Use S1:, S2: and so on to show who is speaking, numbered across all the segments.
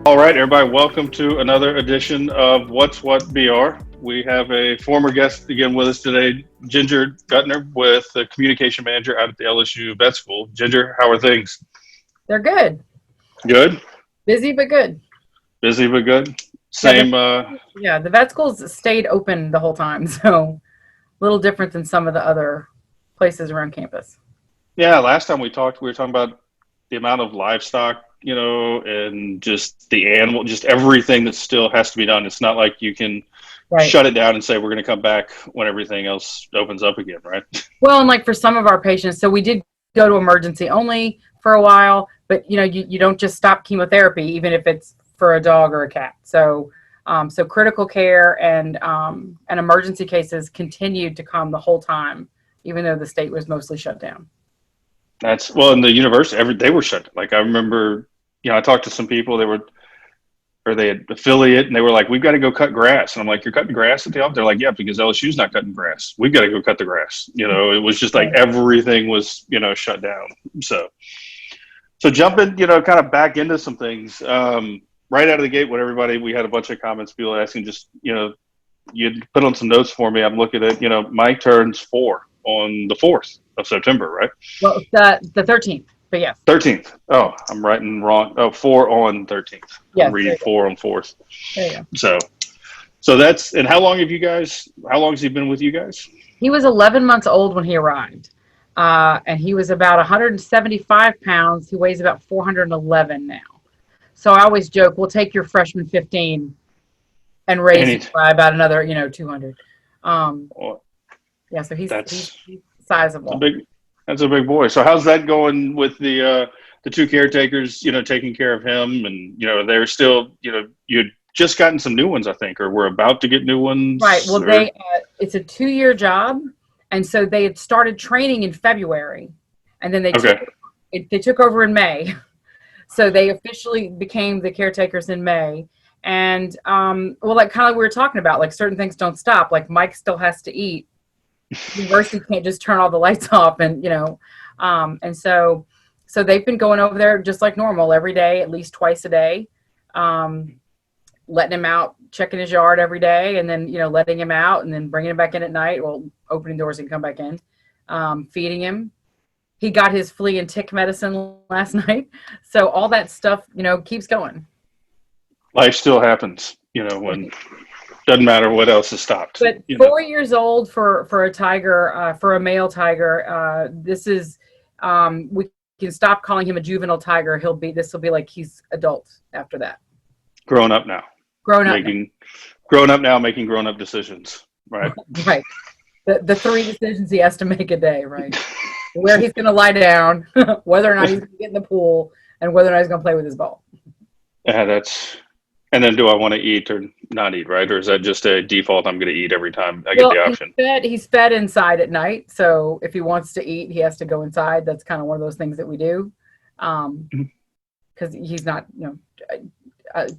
S1: All right, everybody, welcome to another edition of What's What BR. We have a former guest again with us today, Ginger Guttner, with the communication manager out at the LSU Vet School. Ginger, how are things?
S2: They're good.
S1: Good?
S2: Busy but good.
S1: Busy but good?
S2: Yeah,
S1: Same,
S2: the vet schools stayed open the whole time, so a little different than some of the other places around campus.
S1: yeah, last time we talked, we were talking about the amount of livestock, and just the animal, just everything that still has to be done. It's not like you can
S2: Right.
S1: shut it down and say we're going to come back when everything else opens up again, right?
S2: Well, and like for some of our patients, so we did go to emergency only for a while, but you don't just stop chemotherapy, even if it's for a dog or a cat. So critical care and emergency cases continued to come the whole time, even though the state was mostly shut down.
S1: That's well, in the university, they were shut. Like I remember, I talked to some people. They had affiliate, and they were like, "We've got to go cut grass." And I'm like, "You're cutting grass at the office?" They're like, "Yeah, because LSU's not cutting grass. We've got to go cut the grass." It was just like
S2: Right.
S1: everything was, shut down. So jumping, kind of back into some things. Right out of the gate, we had a bunch of comments, people asking, just you put on some notes for me. I'm looking at, Mike turns 4 on the 4th of September, right?
S2: Well, the 13th, but yes.
S1: 13th. Oh, I'm writing wrong. Oh, 4 on 13th. I'm
S2: Yes, there
S1: reading
S2: you go.
S1: 4 on 4th.
S2: There you go.
S1: So that's, and how long has he been with you guys?
S2: He was 11 months old when he arrived, and he was about 175 pounds. He weighs about 411 now. So I always joke, we'll take your freshman 15 and raise him
S1: And
S2: by about another, 200.
S1: well,
S2: Yeah, so
S1: that's
S2: he's
S1: a
S2: sizable.
S1: big, that's a big boy. So how's that going with the two caretakers, taking care of him, and they're still, you'd just gotten some new ones, I think, or we're about to get new
S2: Right.
S1: ones,
S2: Well,
S1: or
S2: it's a 2-year job, and so they had started training in February, and then
S1: okay,
S2: they took over in May. So they officially became the caretakers in May. And well, like kind of like we were talking about, like certain things don't stop. Like Mike still has to eat. University can't just turn all the lights off, and they've been going over there just like normal every day, at least twice a day, um, letting him out, checking his yard every day, and then letting him out, and then bringing him back in at night. Well, opening doors and come back in, feeding him. He got his flea and tick medicine last night. So all that stuff, keeps going.
S1: life still happens, when doesn't matter what else is stopped,
S2: But 4 years old for a tiger, for a male tiger, this is we can stop calling him a juvenile tiger. This will be like he's adult after that.
S1: growing up now,
S2: Grown up now.
S1: making grown up now, making grown up decisions, right?
S2: Right. The three decisions he has to make a day, right? Where he's gonna lie down, whether or not he's gonna get in the pool, and whether or not he's gonna play with his ball.
S1: Yeah, and then do I want to eat or not eat, right? Or is that just a default? I'm going to eat every time I get
S2: Well,
S1: the option.
S2: he's fed inside at night, so if he wants to eat, he has to go inside. That's kind of one of those things that we do, because he's not,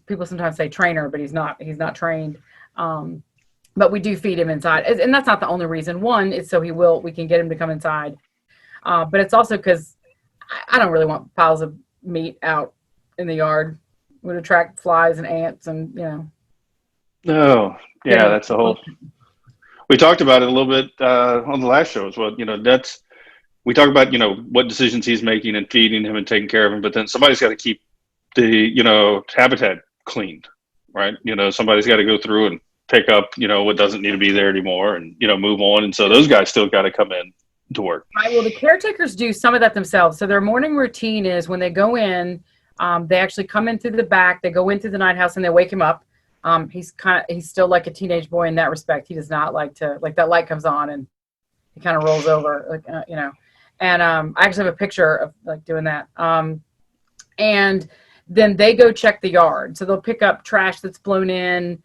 S2: people sometimes say trainer, but he's not. He's not trained. But we do feed him inside, and that's not the only reason. One is so we can get him to come inside, but it's also because I don't really want piles of meat out in the yard. It would attract flies and ants, and
S1: No, yeah, that's the whole. We talked about it a little bit on the last show as well. We talk about what decisions he's making and feeding him and taking care of him, but then somebody's got to keep the habitat cleaned, right? Somebody's got to go through and pick up what doesn't need to be there anymore, and move on. And so those guys still got to come in to work.
S2: Right. Well, the caretakers do some of that themselves. So their morning routine is when they go in, they actually come in through the back. They go in through the night house and they wake him up. He's still like a teenage boy in that respect. He does not like that light comes on and he kind of rolls over, And I actually have a picture of like doing that. And then they go check the yard. So they'll pick up trash that's blown in.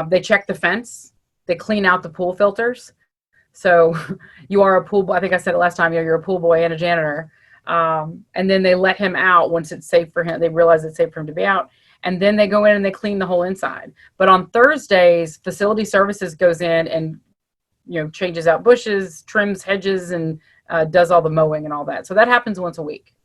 S2: They check the fence. They clean out the pool filters. So you are a pool boy. I think I said it last time. You're a pool boy and a janitor. And then they let him out once it's safe for him. They realize it's safe for him to be out. And then they go in and they clean the whole inside. But on Thursdays, facility services goes in and, changes out bushes, trims hedges, and does all the mowing and all that. So that happens once a week.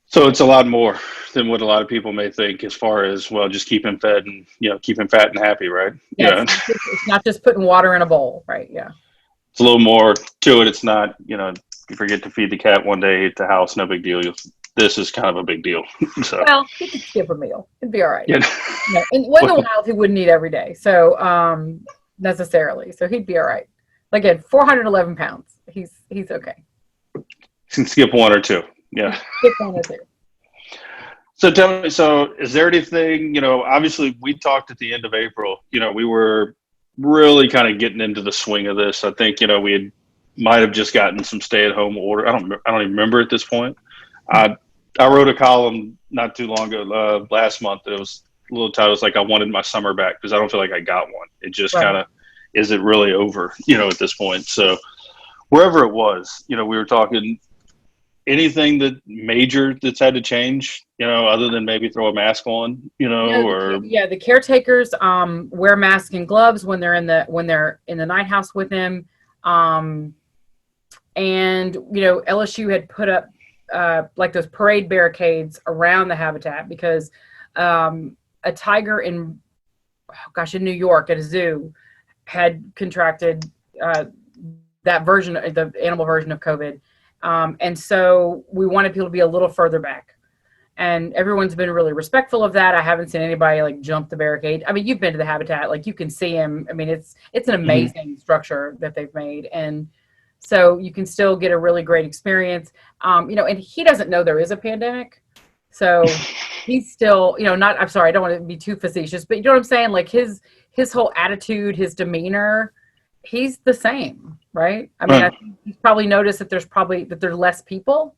S1: So So it's a lot more than what a lot of people may think, as far as, well, just keep him fed and, keep him fat and happy, right?
S2: Yeah, it's not just putting water in a bowl, right? Yeah.
S1: It's a little more to it. It's not, you forget to feed the cat one day at the house, no big deal. This is kind of a big deal. So
S2: Well, he could skip a meal. It'd be all right.
S1: yeah.
S2: No, and in the wild, he wouldn't eat every day. So necessarily. So he'd be all right. Again, 411 pounds. He's okay.
S1: Can skip one or two. Yeah.
S2: Skip one or two.
S1: So tell me, so is there anything, obviously we talked at the end of April, we were really kind of getting into the swing of this. I think, might have just gotten some stay-at-home order. I don't even remember at this point. I wrote a column not too long ago, last month. It was a little title. It was like, I wanted my summer back, because I don't feel like I got one. It just kind of, is it really over, at this point? So wherever it was, we were talking anything that major that's had to change, other than maybe throw a mask on, or
S2: the caretakers wear masks and gloves when they're in the night house with him. And LSU had put up like those parade barricades around the habitat, because a tiger in New York at a zoo had contracted that version, the animal version of COVID. And so we wanted people to be a little further back, and everyone's been really respectful of that. I haven't seen anybody like jump the barricade. I mean, you've been to the habitat, like you can see him. I mean, it's an amazing structure that they've made. And so you can still get a really great experience. And he doesn't know there is a pandemic. So he's still, I'm sorry, I don't want to be too facetious, but you know what I'm saying? Like his whole attitude, his demeanor, he's the same, right? I mean, I think he's probably noticed that there's less people.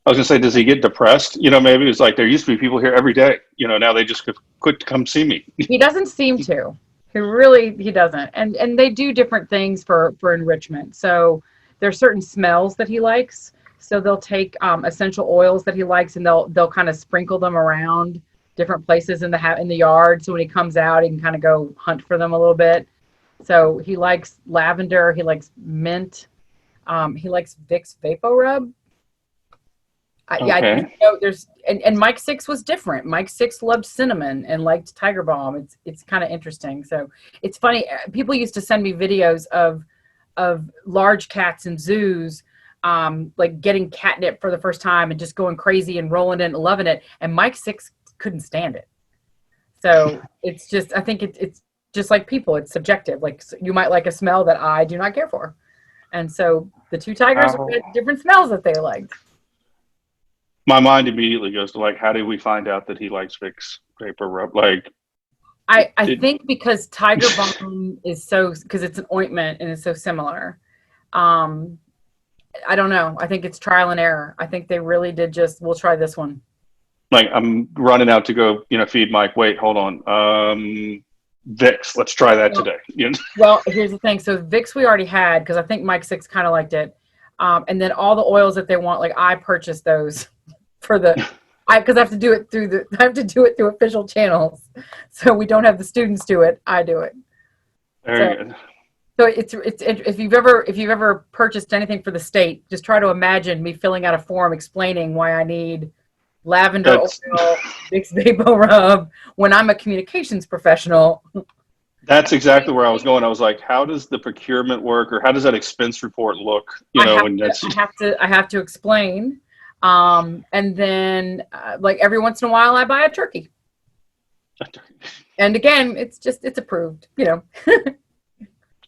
S1: I was gonna say, does he get depressed? Maybe it's like, there used to be people here every day. Now they just quit to come see me.
S2: He doesn't seem to. He doesn't. And they do different things for enrichment. So there's certain smells that he likes. So they'll take essential oils that he likes, and they'll kind of sprinkle them around different places in the yard. So when he comes out, he can kind of go hunt for them a little bit. So he likes lavender. He likes mint. He likes Vicks VapoRub.
S1: Okay.
S2: I think, there's and Mike 6 was different. Mike 6 loved cinnamon and liked Tiger Balm. It's kind of interesting. So it's funny. People used to send me videos of large cats in zoos, like getting catnip for the first time and just going crazy and rolling it and loving it. And Mike 6 couldn't stand it. So it's just, I think it's just like people, it's subjective. Like you might like a smell that I do not care for. And so the two tigers had different smells that they liked.
S1: My mind immediately goes to, like, how did we find out that he likes Vicks VapoRub? Like,
S2: I think because Tiger Balm is because it's an ointment and it's so similar. I don't know. I think it's trial and error. I think they really did we'll try this one.
S1: Like, I'm running out to go, feed Mike. Wait, hold on. Vicks, let's try that today.
S2: Well, here's the thing. So Vicks we already had, because I think Mike 6 kind of liked it. And then all the oils that they want, like I purchased those for because I have to do it through official channels. So we don't have the students do it. I do it.
S1: Very good.
S2: So it's if you've ever purchased anything for the state, just try to imagine me filling out a form explaining why I need lavender oil, Vicks VapoRub when I'm a communications professional.
S1: That's exactly where I was going. I was like, how does the procurement work, or how does that expense report look?
S2: I have to explain, and then like every once in a while I buy a turkey. And again, it's approved.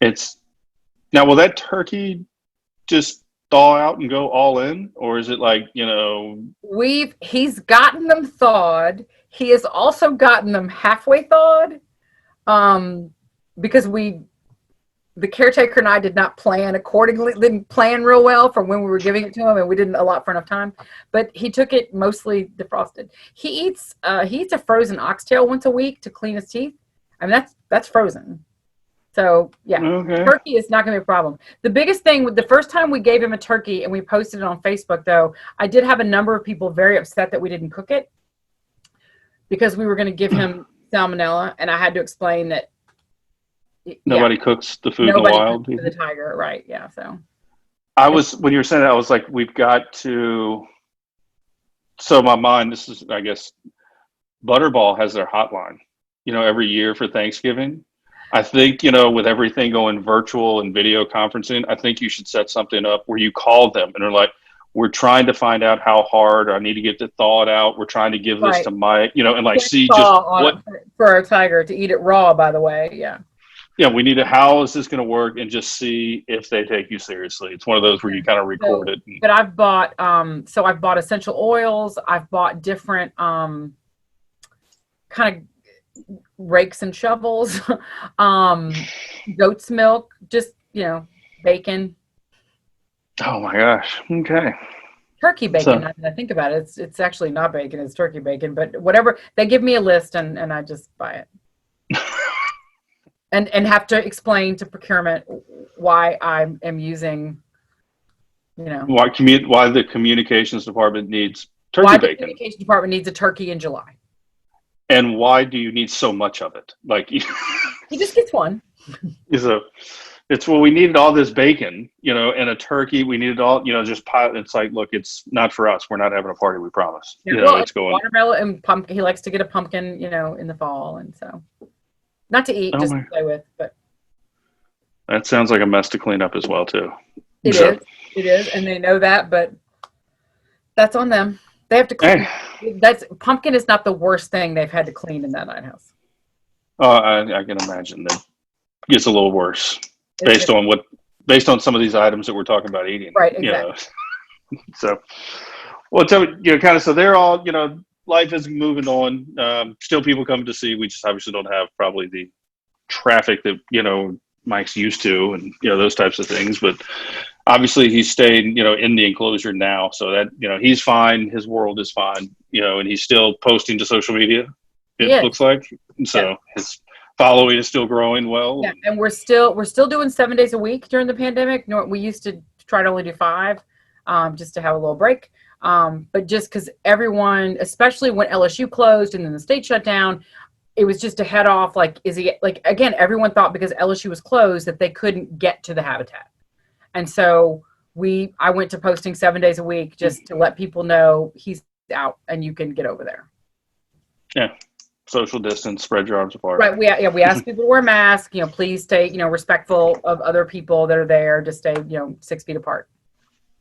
S1: It's now, will that turkey just thaw out and go all in, or is it like,
S2: he's gotten them thawed. He has also gotten them halfway thawed, because the caretaker and I did not plan accordingly, didn't plan real well from when we were giving it to him, and we didn't allot for enough time, but he took it mostly defrosted. He eats a frozen oxtail once a week to clean his teeth. I mean, that's frozen. So yeah, okay. Turkey is not going to be a problem. The biggest thing, the first time we gave him a turkey and we posted it on Facebook, though, I did have a number of people very upset that we didn't cook it, because we were going to give him salmonella, and I had to explain that
S1: nobody cooks the food in the wild.
S2: Cooks the tiger, right? Yeah. So
S1: when you were saying that, I was like, we've got to so my mind, this is, I guess, Butterball has their hotline, every year for Thanksgiving. I think, with everything going virtual and video conferencing, I think you should set something up where you call them and they're like, we're trying to find out how hard I need to get the thawed out. We're trying to give this to Mike, and like see just what
S2: for a tiger to eat it raw, by the way. Yeah.
S1: Yeah, we need to, how is this going to work, and just see if they take you seriously. It's one of those where you kind of record it.
S2: But I've bought, I've bought essential oils. I've bought different kind of rakes and shovels, goat's milk, just, bacon.
S1: Oh my gosh. Okay.
S2: Turkey bacon. Now that I think about it, it's actually not bacon, it's turkey bacon, but whatever. They give me a list and I just buy it. and have to explain to procurement why I am using,
S1: why the communications department needs turkey bacon.
S2: The communications department needs a turkey in July.
S1: And why do you need so much of it? Like
S2: he just gets one.
S1: We needed all this bacon, and a turkey. We needed all, just pile. It's like, look, it's not for us. We're not having a party. We promise.
S2: Yeah,
S1: it's going
S2: watermelon and pumpkin. He likes to get a pumpkin, in the fall, and so not to eat, just to play with. But
S1: that sounds like a mess to clean up as well, too.
S2: It is, and they know that, but that's on them. They have to clean. Pumpkin is not the worst thing they've had to clean in that night house.
S1: I can imagine that gets a little worse based on some of these items that we're talking about eating.
S2: Right. Exactly.
S1: So, well, so they're all, life is moving on. Still people come to see. We just obviously don't have probably the traffic that, Mike's used to, and, those types of things. But obviously he's staying, in the enclosure now. So that, he's fine. His world is fine, and he's still posting to social media. It looks like. So his following is still growing well.
S2: Yeah. And we're still doing 7 days a week during the pandemic. We used to try to only do 5, just to have a little break. But just because everyone, especially when LSU closed and then the state shut down, it was just to head off. Like, again, everyone thought because LSU was closed that they couldn't get to the habitat. And so I went to posting 7 days a week just to let people know he's out and you can get over there.
S1: Yeah. Social distance, spread your arms apart.
S2: Right. We ask people to wear masks, please stay, respectful of other people that are there, just stay, 6 feet apart.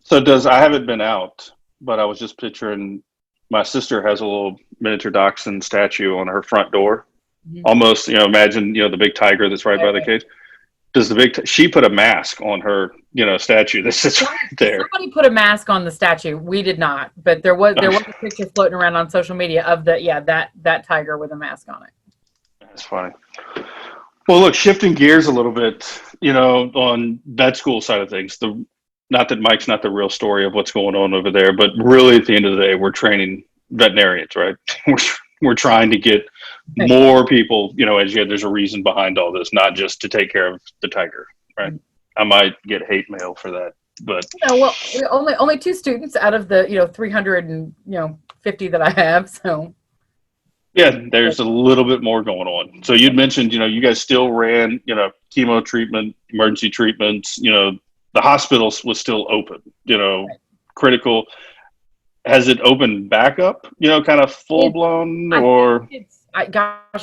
S1: So I haven't been out, but I was just picturing my sister has a little miniature dachshund statue on her front door. Mm-hmm. Almost, imagine, the big tiger that's right by the cage. Does she put a mask on her, statue that sits right there?
S2: Somebody put a mask on the statue. We did not, but there was a picture floating around on social media of that tiger with a mask on it.
S1: That's funny. Well, look, shifting gears a little bit, on vet school side of things, not that Mike's not the real story of what's going on over there, but really at the end of the day, we're training veterinarians, right? We're trying to get more people, there's a reason behind all this, not just to take care of the tiger, right? I might get hate mail for that, but
S2: only 2 students out of the 350 that I have, so
S1: yeah, there's a little bit more going on. So you'd mentioned, you guys still ran, chemo treatment, emergency treatments, the hospital was still open, critical. Has it opened back up, kind of full blown, or?
S2: I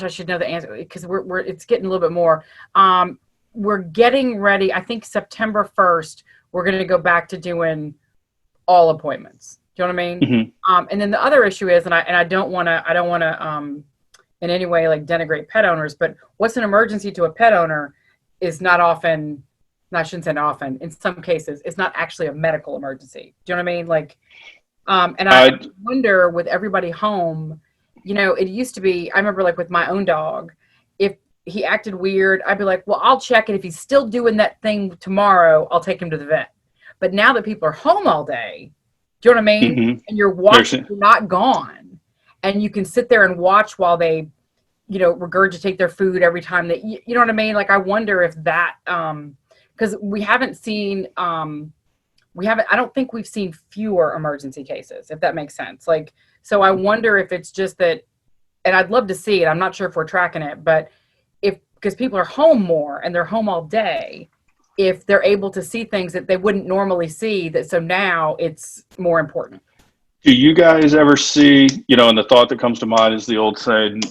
S2: should know the answer because it's getting a little bit more. We're getting ready. I think September 1st, we're going to go back to doing all appointments. Do you know what I mean? Mm-hmm. And then the other issue is, and I don't want to in any way like denigrate pet owners, but what's an emergency to a pet owner is not often. I shouldn't say often. In some cases, it's not actually a medical emergency. Do you know what I mean? Like. And I wonder with everybody home, it used to be, I remember like with my own dog, if he acted weird, I'd be like, well, I'll check it. If he's still doing that thing tomorrow, I'll take him to the vet. But now that people are home all day, do you know what I mean? Mm-hmm. And you're watching, you're not gone. And you can sit there and watch while they, regurgitate their food every time that, you know what I mean? Like, I wonder if that, because we haven't seen, I don't think we've seen fewer emergency cases, if that makes sense. Like, so I wonder if it's just that, and I'd love to see it. I'm not sure if we're tracking it, but because people are home more and they're home all day, if they're able to see things that they wouldn't normally see, so now it's more important.
S1: Do you guys ever see, and the thought that comes to mind is the old saying,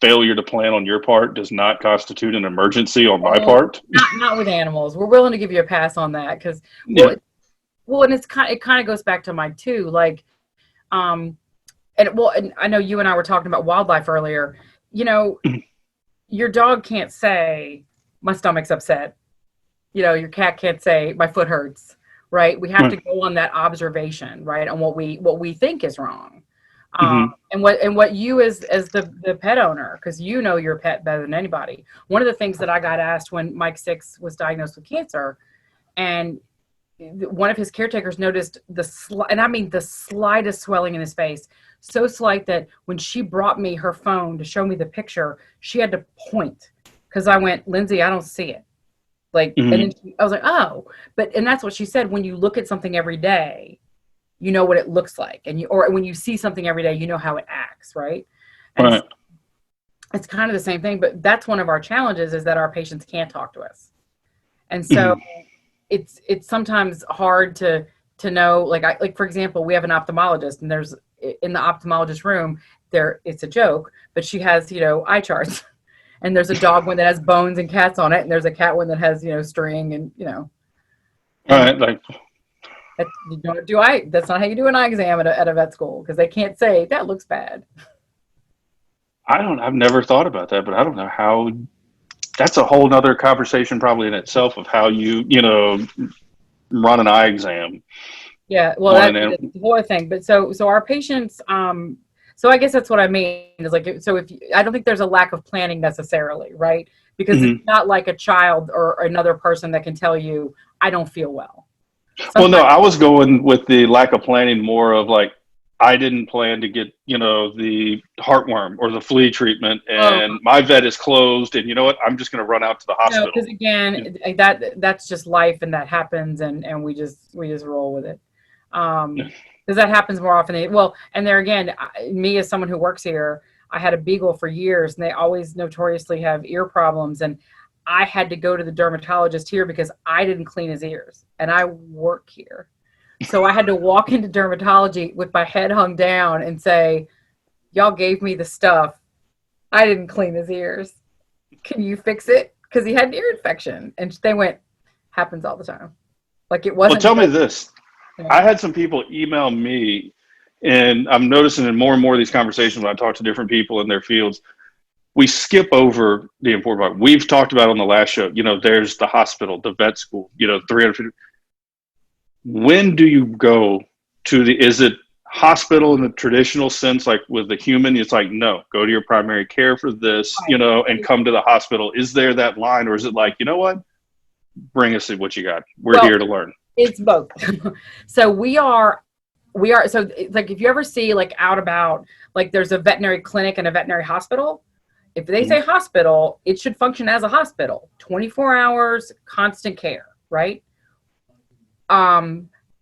S1: failure to plan on your part does not constitute an emergency on my part?
S2: Not with animals. We're willing to give you a pass on that because,
S1: Yeah.
S2: and it kind of goes back to mine too. Like, and I know you and I were talking about wildlife earlier. Your dog can't say my stomach's upset. Your cat can't say my foot hurts. Right? We have to go on that observation, right, on what we think is wrong, and what you as the pet owner, because your pet better than anybody. One of the things that I got asked when Mike Six was diagnosed with cancer, and one of his caretakers noticed the slightest swelling in his face, so slight that when she brought me her phone to show me the picture, she had to point because I went, Lindsay, I don't see it. And then I was like, oh, and that's what she said. When you look at something every day, you know what it looks like. Or when you see something every day, you know how it acts. Right. And
S1: Right.
S2: It's kind of the same thing, but that's one of our challenges is that our patients can't talk to us. And so it's sometimes hard to know, like, for example, we have an ophthalmologist and there's in the ophthalmologist room there, it's a joke, but she has, eye charts. And there's a dog one that has bones and cats on it, and there's a cat one that has, string and.
S1: And right,
S2: that's not how you do an eye exam at a vet school because they can't say that looks bad.
S1: I've never thought about that, but I don't know how. That's a whole nother conversation, probably in itself, of how you run an eye exam.
S2: Yeah, well, that's the whole thing. But so our patients. So I guess that's what I mean is I don't think there's a lack of planning necessarily, right? Because it's not like a child or another person that can tell you, I don't feel well.
S1: Well, no, I was going with the lack of planning more of I didn't plan to get, the heartworm or the flea treatment and my vet is closed and you know what, I'm just going to run out to the hospital.
S2: Because again, that's just life and that happens and we just roll with it. Because that happens more often. And there again, me as someone who works here, I had a beagle for years and they always notoriously have ear problems. And I had to go to the dermatologist here because I didn't clean his ears and I work here. So I had to walk into dermatology with my head hung down and say, y'all gave me the stuff. I didn't clean his ears. Can you fix it? Because he had an ear infection. And they went, happens all the time. It wasn't.
S1: Well, tell me this. I had some people email me, and I'm noticing in more and more of these conversations when I talk to different people in their fields, we skip over the important part. We've talked about on the last show, there's the hospital, the vet school, 350. When do you go is it hospital in the traditional sense, like with the human? It's no, go to your primary care for this, and come to the hospital. Is there that line, or is it you know what? Bring us what you got. We're here to learn.
S2: It's both. So we are, so if you ever see out about, there's a veterinary clinic and a veterinary hospital. If they say hospital, it should function as a hospital, 24 hours, constant care, right?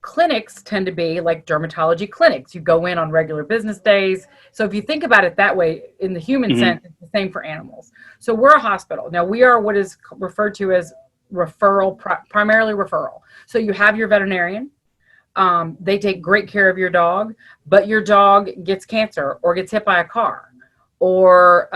S2: Clinics tend to be like dermatology clinics. You go in on regular business days. So if you think about it that way, in the human sense, it's the same for animals. So we're a hospital. Now we are what is referred to as primarily referral. So you have your veterinarian. They take great care of your dog, but your dog gets cancer or gets hit by a car or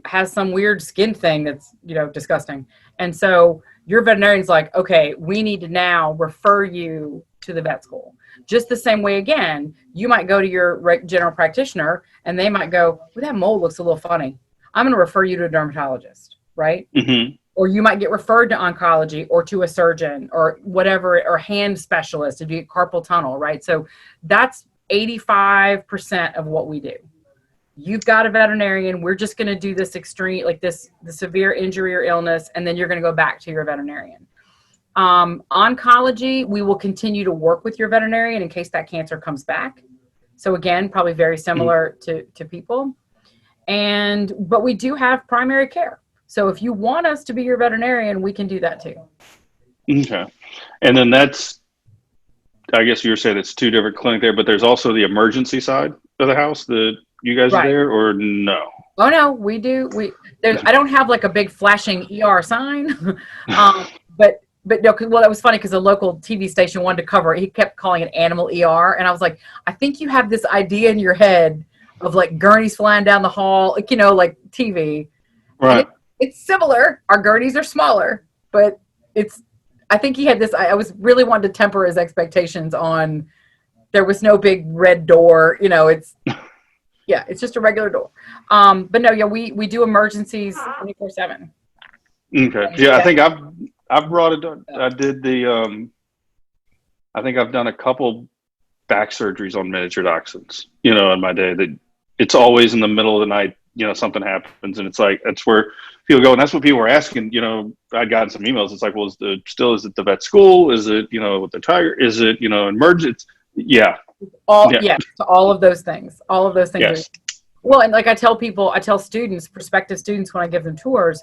S2: has some weird skin thing that's, disgusting. And so your veterinarian's like, okay, we need to now refer you to the vet school. Just the same way, again, you might go to your general practitioner and they might go, well, that mole looks a little funny. I'm going to refer you to a dermatologist, right? Mm-hmm. Or you might get referred to oncology or to a surgeon or whatever, or hand specialist if you get carpal tunnel, right? So that's 85% of what we do. You've got a veterinarian. We're just going to do this extreme, the severe injury or illness, and then you're going to go back to your veterinarian. Oncology, we will continue to work with your veterinarian in case that cancer comes back. So again, probably very similar to people. But we do have primary care. So if you want us to be your veterinarian, we can do that too.
S1: Okay. And then I guess you were saying it's two different clinics there, but there's also the emergency side of the house that you guys are there, or no?
S2: Oh no, we do. I don't have a big flashing ER sign, but but no, well, that was funny because a local TV station wanted to cover it. He kept calling it Animal ER, and I was like, I think you have this idea in your head of like gurneys flying down the hall, like like TV, and
S1: Right.
S2: it's similar. Our gurneys are smaller, but it's. I think he had this. I was really wanting to temper his expectations on. There was no big red door. It's yeah, it's just a regular door. But no, yeah, we do emergencies 24/7.
S1: Okay. Yeah, I think I've brought it. I did the. I think I've done a couple back surgeries on miniature dachshunds. In my day, that it's always in the middle of the night. Something happens, and it's like that's where people go, and that's what people were asking. I'd gotten some emails. It's like, well, is it the vet school? Is it with the tiger? Is it emergency? Yeah.
S2: To all of those things. All of those things.
S1: Yes.
S2: Well, and like I tell students, prospective students, when I give them tours,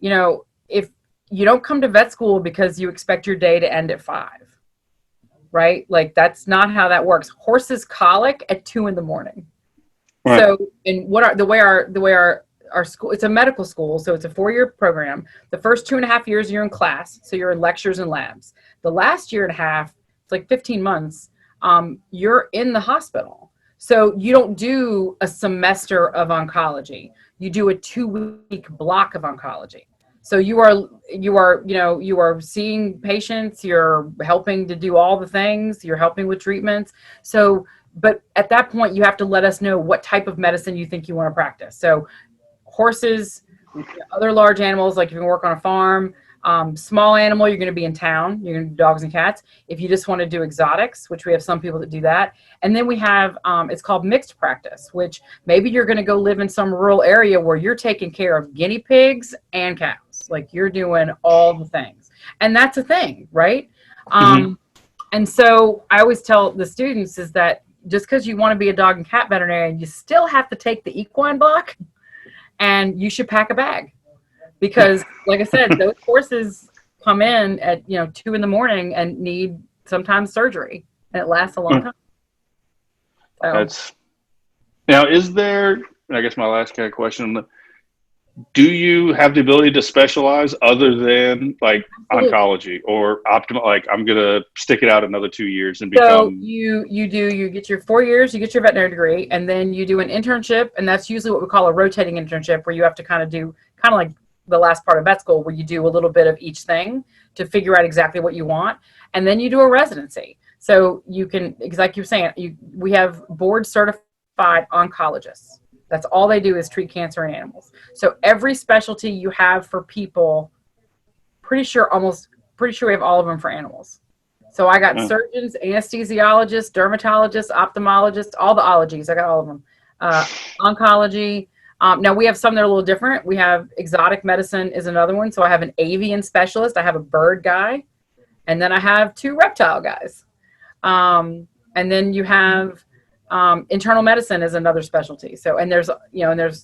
S2: if you don't come to vet school because you expect your day to end at 5, right? Like that's not how that works. Horses colic at 2 a.m.
S1: Right.
S2: So, and the way our school, it's a medical school, so it's a 4-year program. The first 2.5 years you're in class, so you're in lectures and labs. The last year and a half, it's like 15 months, you're in the hospital. So you don't do a semester of oncology. You do a 2-week block of oncology. So you are seeing patients, you're helping to do all the things, you're helping with treatments. So, but at that point you have to let us know what type of medicine you think you want to practice. So horses, other large animals, like if you work on a farm, small animal, you're going to be in town, you're going to do dogs and cats. If you just want to do exotics, which we have some people that do that. And then we have, it's called mixed practice, which maybe you're going to go live in some rural area where you're taking care of guinea pigs and cows. Like you're doing all the things. And that's a thing, right? And so I always tell the students is that just because you want to be a dog and cat veterinarian, you still have to take the equine block, and you should pack a bag. Because, like I said, those horses come in at 2 a.m. and need sometimes surgery, and it lasts a long time. So.
S1: Now. Is there? I guess my last kind of question: do you have the ability to specialize other than like oncology or optimal? Like I'm gonna stick it out another 2 years and become.
S2: So you get your 4 years, you get your veterinary degree, and then you do an internship, and that's usually what we call a rotating internship, where you have to kind of like the last part of vet school, where you do a little bit of each thing to figure out exactly what you want. And then you do a residency. So you can, like you're saying, we have board certified oncologists. That's all they do is treat cancer in animals. So every specialty you have for people, pretty sure we have all of them for animals. So I got surgeons, anesthesiologists, dermatologists, ophthalmologists, all the ologies. I got all of them. Oncology. Now we have some that are a little different. We have exotic medicine is another one. So I have an avian specialist. I have a bird guy, and then I have 2 reptile guys. And then you have internal medicine is another specialty. So, and there's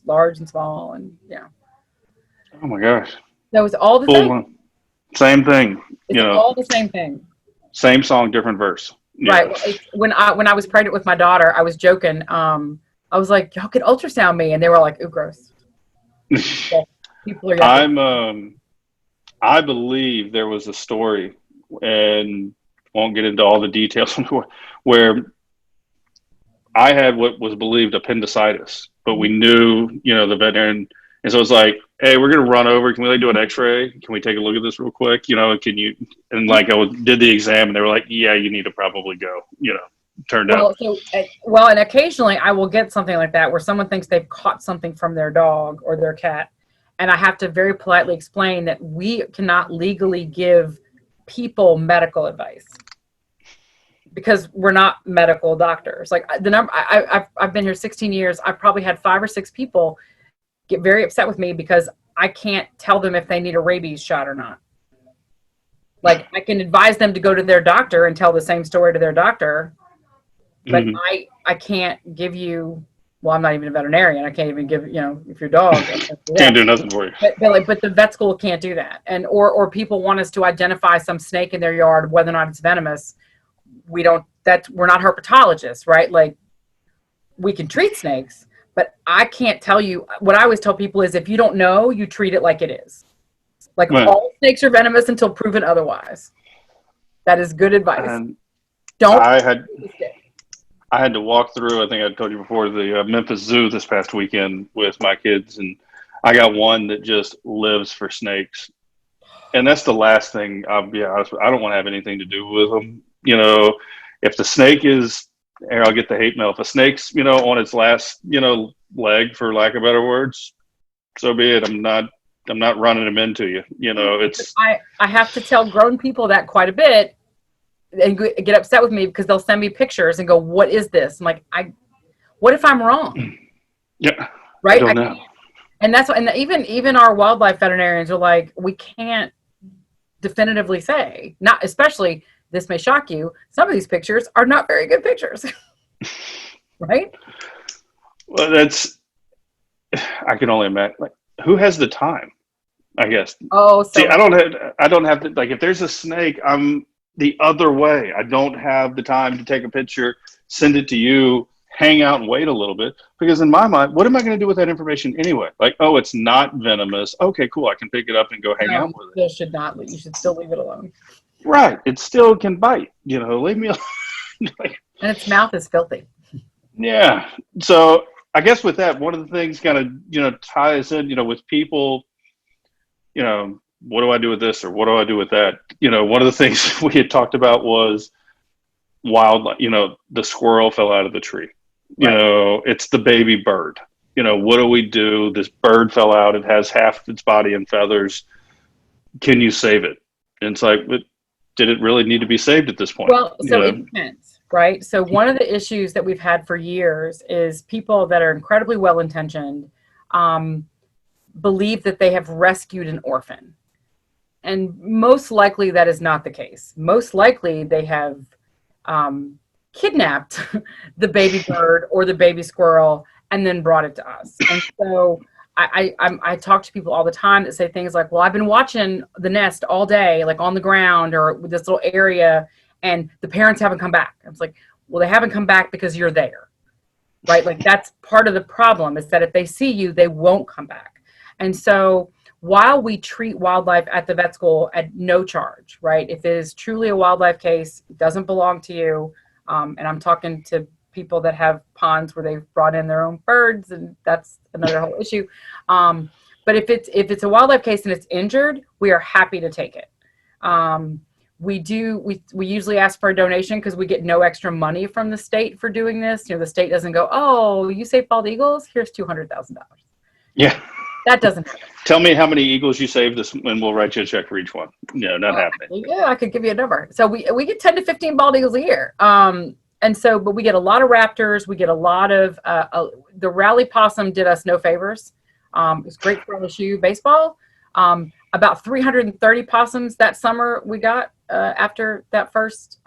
S2: large and small, and
S1: Oh my gosh.
S2: That was all the same.
S1: Same thing.
S2: It's all the same thing.
S1: Same song, different verse.
S2: Yeah. Right. When I was pregnant with my daughter, I was joking. I was like, y'all could ultrasound me. And they were like, ooh, gross. People are
S1: I believe there was a story, and won't get into all the details, where I had what was believed appendicitis, but we knew, the veterinarian. And so it's like, hey, we're going to run over. Can we do an x-ray? Can we take a look at this real quick? Can you, and like did the exam, and they were like, yeah, you need to probably go, turned out.
S2: And occasionally I will get something like that where someone thinks they've caught something from their dog or their cat. And I have to very politely explain that we cannot legally give people medical advice because we're not medical doctors. Like I've been here 16 years. I've probably had 5 or 6 people get very upset with me because I can't tell them if they need a rabies shot or not. Like I can advise them to go to their doctor and tell the same story to their doctor, but I can't give you. Well, I'm not even a veterinarian. I can't even give, if your dog
S1: can't do nothing for you.
S2: But the vet school can't do that. And or people want us to identify some snake in their yard, whether or not it's venomous. We're not herpetologists, right? Like we can treat snakes, but I can't tell you. What I always tell people is if you don't know, you treat it like it is. Like all snakes are venomous until proven otherwise. That is good advice.
S1: And
S2: Don't.
S1: I had to walk through, I think I told you before, the Memphis Zoo this past weekend with my kids, and I got one that just lives for snakes. And that's the last thing, I'll be honest with, I don't want to have anything to do with them. You know, if the snake is, here, I'll get the hate mail. If a snake's, you know, on its last, you know, leg, for lack of better words, so be it. I'm not running them into you. You know, it's.
S2: I have to tell grown people that quite a bit, and get upset with me because they'll send me pictures and go, "What is this?" I'm like, what if I'm wrong?
S1: Yeah.
S2: Right.
S1: I don't know.
S2: And that's what, and even our wildlife veterinarians are like, we can't definitively say, not especially. This may shock you. Some of these pictures are not very good pictures, right?
S1: Well, I can only imagine. Like, who has the time? I guess.
S2: Oh,
S1: see, I don't have to. Like, if there's a snake, I'm the other way. I don't have the time to take a picture, send it to you, hang out and wait a little bit. Because in my mind, what am I going to do with that information anyway? Like, oh, it's not venomous. Okay, cool. I can pick it up and go hang out with it.
S2: You should not. You should still leave it alone.
S1: Right. It still can bite. You know, leave me alone.
S2: And its mouth is filthy.
S1: Yeah. So I guess with that, one of the things kind of, you know, ties in, you know, with people, you know, what do I do with this or what do I do with that? You know, one of the things we had talked about was wildlife. You know, the squirrel fell out of the tree. You know, it's the baby bird. You know, what do we do? This bird fell out. It has half its body in feathers. Can you save it? And it's like, did it really need to be saved at this point?
S2: Well, so it depends, right? So one of the issues that we've had for years is people that are incredibly well-intentioned believe that they have rescued an orphan. And most likely that is not the case. Most likely they have kidnapped the baby bird or the baby squirrel and then brought it to us. And so I talk to people all the time that say things like, well, I've been watching the nest all day, like on the ground or with this little area, and the parents haven't come back. I was like, well, they haven't come back because you're there, right? Like that's part of the problem, is that if they see you, they won't come back. And so while we treat wildlife at the vet school at no charge, right? If it is truly a wildlife case, it doesn't belong to you. And I'm talking to people that have ponds where they've brought in their own birds, and that's another whole issue. But if it's a wildlife case and it's injured, we are happy to take it. We usually ask for a donation because we get no extra money from the state for doing this. You know, the state doesn't go, oh, you saved bald eagles? Here's $200,000.
S1: Yeah.
S2: That doesn't happen.
S1: Tell me how many eagles you saved this, and we'll write you a check for each one. No, not happening.
S2: Yeah, I could give you a number. So we get 10 to 15 bald eagles a year. And so, but we get a lot of raptors. We get a lot of, the rally possum did us no favors. It was great for LSU baseball. About 330 possums that summer we got after that first,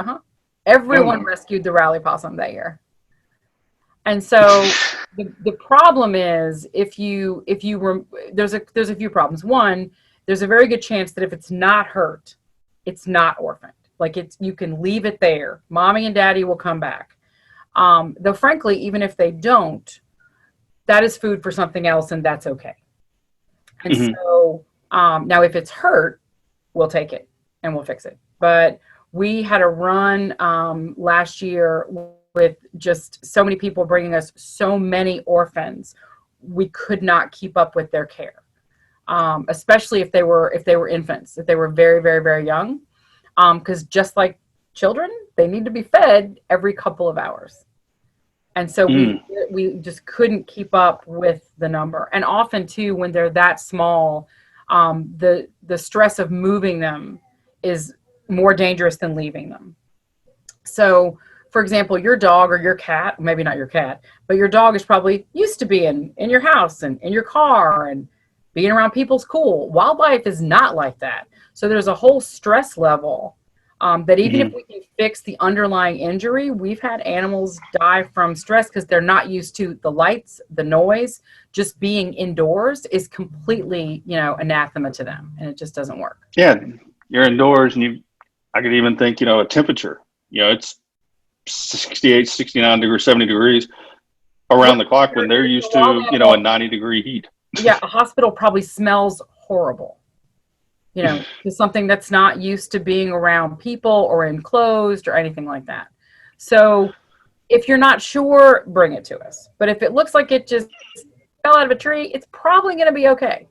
S2: everyone rescued the rally possum that year. And so the problem is there's a few problems. One, there's a very good chance that if it's not hurt, it's not orphaned. Like you can leave it there. Mommy and daddy will come back. Though frankly, even if they don't, that is food for something else, and that's okay. And so now if it's hurt, we'll take it and we'll fix it. But we had a run last year with just so many people bringing us so many orphans, we could not keep up with their care, especially if they were infants, if they were very, very, very young, because just like children, they need to be fed every couple of hours. And so we just couldn't keep up with the number. And often too, when they're that small, the stress of moving them is more dangerous than leaving them. So for example, your dog or your cat, maybe not your cat, but your dog is probably used to being in your house and in your car and being around people's cool. Wildlife is not like that. So there's a whole stress level that even if we can fix the underlying injury, we've had animals die from stress because they're not used to the lights, the noise. Just being indoors is completely, anathema to them, and it just doesn't work.
S1: Yeah, you're indoors, and I could even think, a temperature. It's 68, 69 degrees, 70 degrees around the clock when they're used to, a 90-degree heat.
S2: Yeah, a hospital probably smells horrible. to something that's not used to being around people or enclosed or anything like that. So if you're not sure, bring it to us. But if it looks like it just fell out of a tree, it's probably going to be okay.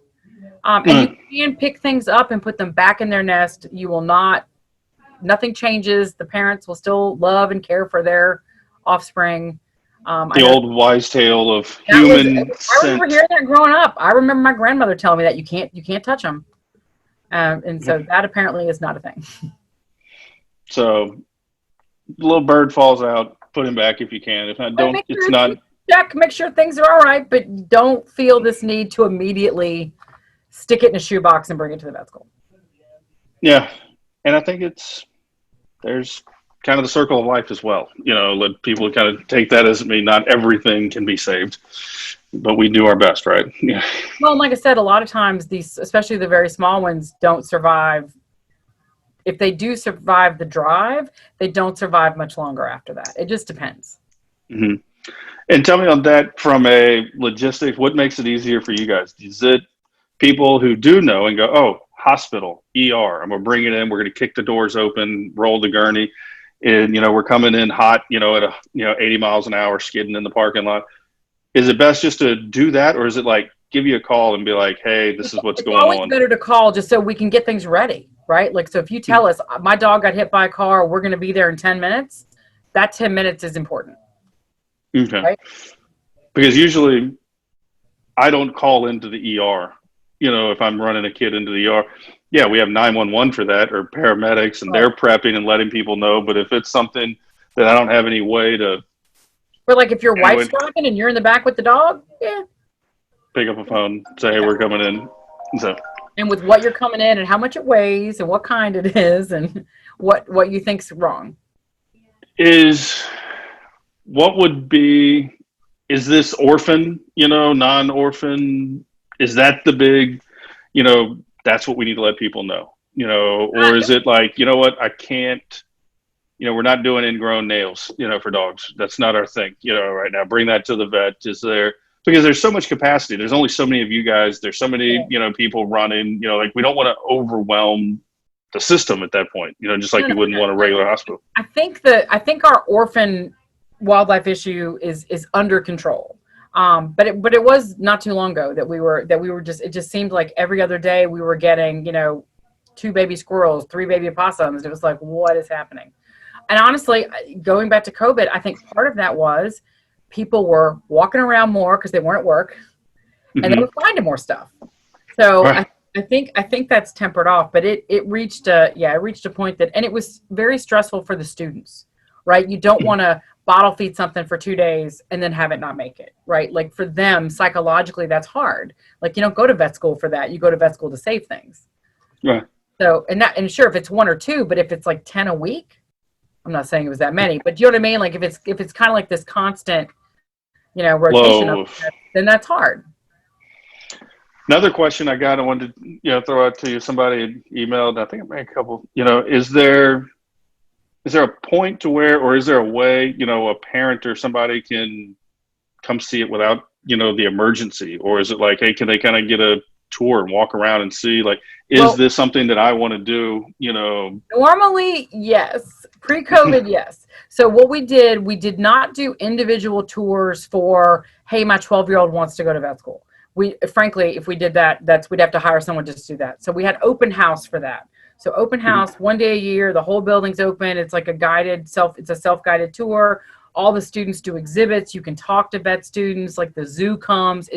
S2: And you can pick things up and put them back in their nest. You will not, nothing changes. The parents will still love and care for their offspring.
S1: The old wise tale of
S2: I remember hearing that growing up. I remember my grandmother telling me that you can't touch them. And so that apparently is not a thing.
S1: So little bird falls out, put him back if you can. If not, don't, it's not.
S2: Check, make sure things are all right, but don't feel this need to immediately stick it in a shoebox and bring it to the vet school.
S1: Yeah. And I think there's kind of the circle of life as well. Let people kind of take that as not everything can be saved, but we do our best, right? Yeah.
S2: Well, like I said, a lot of times these, especially the very small ones, don't survive. If they do survive the drive, they don't survive much longer after that. It just depends.
S1: Mm-hmm. And tell me on that from a logistics, what makes it easier for you guys? Is it people who do know and go, oh, hospital, ER, I'm going to bring it in. We're going to kick the doors open, roll the gurney. And, we're coming in hot, at 80 miles an hour, skidding in the parking lot. Is it best just to do that? Or is it like, give you a call and be like, hey, this is what's going on?
S2: It's always better to call just so we can get things ready, right? Like, so if you tell us my dog got hit by a car, we're going to be there in 10 minutes. That 10 minutes is important.
S1: Okay.
S2: Right?
S1: Because usually I don't call into the ER, if I'm running a kid into the ER. Yeah, we have 911 for that, or paramedics, and they're prepping and letting people know. But if it's something that I don't have any way to,
S2: or like if your wife's driving and you're in the back with the dog,
S1: pick up a phone, say, hey, we're coming in. So,
S2: and with what you're coming in and how much it weighs and what kind it is and what you think's wrong.
S1: Is this orphan, non-orphan? Is that the big, that's what we need to let people know, or is it like, what, I can't, we're not doing ingrown nails, for dogs. That's not our thing, right now. Bring that to the vet. Because there's so much capacity. There's only so many of you guys. There's so many, people running, like we don't want to overwhelm the system at that point, just like you wouldn't want a regular hospital.
S2: I think our orphan wildlife issue is under control. But it was not too long ago that we were just, it just seemed like every other day we were getting, 2 baby squirrels, 3 baby opossums. It was like, what is happening? And honestly, going back to COVID, I think part of that was people were walking around more because they weren't at work, and they were finding more stuff. So right. I think that's tempered off, but it reached a point that, and it was very stressful for the students, right? You don't want to bottle feed something for 2 days and then have it not make it, right? Like for them, psychologically, that's hard. Like you don't go to vet school for that. You go to vet school to save things.
S1: Right.
S2: So, and sure, if it's 1 or 2, but if it's like 10 a week, I'm not saying it was that many, but you know what I mean? Like if it's kind of like this constant, rotation of it, then that's hard.
S1: Another question I wanted to, throw out to you. Somebody emailed, I think I made a couple, is there a point to where, or is there a way, a parent or somebody can come see it without, the emergency? Or is it like, hey, can they kind of get a tour and walk around and see, like, is this something that I want to do,
S2: Normally, yes. Pre-COVID, yes. So what we did not do individual tours for, hey, my 12-year-old wants to go to vet school. Frankly, if we did that, we'd have to hire someone just to do that. So we had open house for that. So open house, 1 day a year, the whole building's open. It's like it's a self-guided tour. All the students do exhibits. You can talk to vet students, like the zoo comes.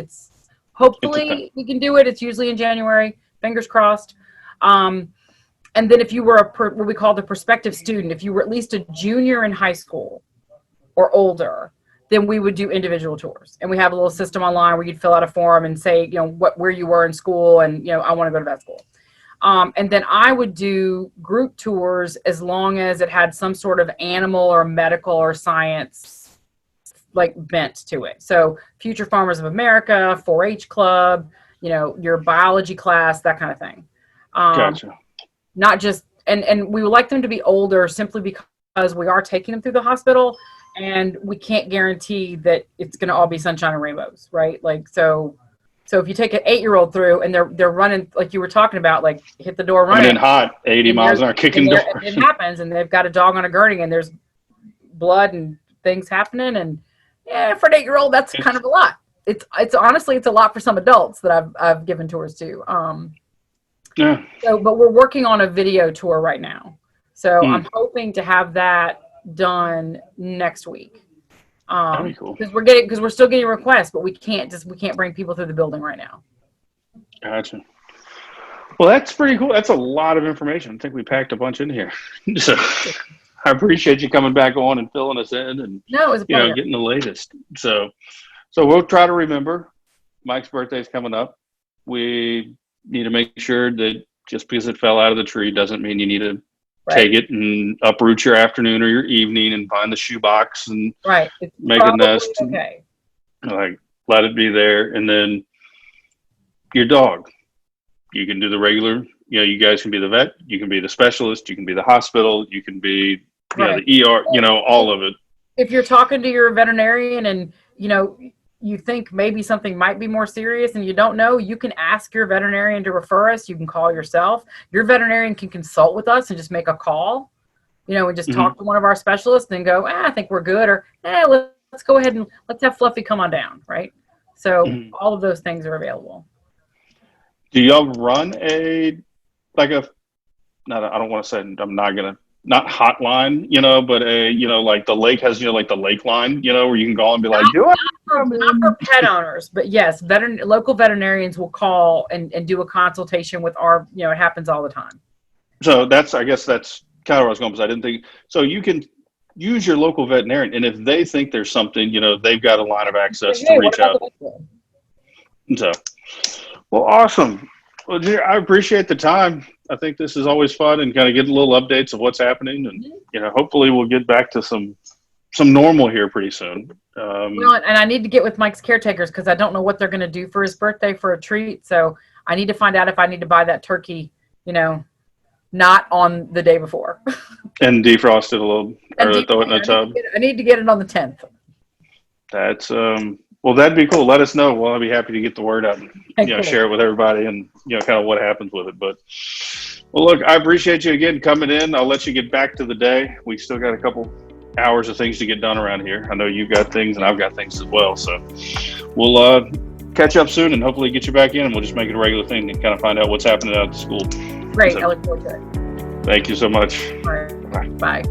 S2: Hopefully we can do it. It's usually in January, fingers crossed. And then if you were what we call the prospective student, if you were at least a junior in high school or older, then we would do individual tours. And we have a little system online where you'd fill out a form and say, where you were in school and, I want to go to vet school. And then I would do group tours as long as it had some sort of animal or medical or science like bent to it. So Future Farmers of America, 4-H Club, your biology class, that kind of thing.
S1: Gotcha.
S2: Not just, and we would like them to be older simply because we are taking them through the hospital and we can't guarantee that it's going to all be sunshine and rainbows, right? Like, so So if you take an 8-year-old through and they're running like you were talking about, like hit the door running,
S1: running hot, 80 miles an hour, kicking doors.
S2: And it happens, and they've got a dog on a girding, and there's blood and things happening, and yeah, for an 8-year-old, that's kind of a lot. It's honestly it's a lot for some adults that I've given tours to.
S1: Yeah.
S2: So, but we're working on a video tour right now, so I'm hoping to have that done next week.
S1: That'd be cool.
S2: Because we're still getting requests, but we can't bring people through the building right now.
S1: Gotcha. Well, that's pretty cool. That's a lot of information. I think we packed a bunch in here. So I appreciate you coming back on and filling us in, and
S2: it was a pleasure.
S1: getting the latest. So we'll try to remember Mike's birthday's coming up. We need to make sure that just because it fell out of the tree doesn't mean you need to take it and uproot your afternoon or your evening and find the shoebox and make a nest.
S2: Okay.
S1: And, let it be there. And then your dog, you can do the regular, you guys can be the vet, you can be the specialist, you can be the hospital, you can be the ER, all of it.
S2: If you're talking to your veterinarian and, you think maybe something might be more serious and you don't know, you can ask your veterinarian to refer us. You can call yourself. Your veterinarian can consult with us and just make a call, and just talk to one of our specialists and go, I think we're good. Or, let's go ahead and let's have Fluffy come on down. Right. So all of those things are available.
S1: Do y'all run I don't want to say, not hotline, but like the lake has, like the lake line, where you can call and be like,
S2: not for pet owners, but yes, local veterinarians will call and do a consultation with our, it happens all the time.
S1: So I guess that's kind of where I was going, because I didn't think, so you can use your local veterinarian, and if they think there's something, they've got a line of access to reach out. So, well, awesome. Well, I appreciate the time. I think this is always fun and kind of get little updates of what's happening. And, hopefully we'll get back to some normal here pretty soon.
S2: And I need to get with Mike's caretakers because I don't know what they're going to do for his birthday for a treat. So I need to find out if I need to buy that turkey, not on the day before.
S1: And defrost it a little, or throw it in a tub.
S2: I need to get it on the 10th.
S1: That's, well, that'd be cool. Let us know. Well, I'll be happy to get the word out and, share it with everybody and, kind of what happens with it. But, well, look, I appreciate you again coming in. I'll let you get back to the day. We still got a couple hours of things to get done around here. I know you've got things and I've got things as well. So we'll catch up soon and hopefully get you back in, and we'll just make it a regular thing to kind of find out what's happening out at the school.
S2: Great. I look forward to it.
S1: Thank you so much.
S2: All right. Bye.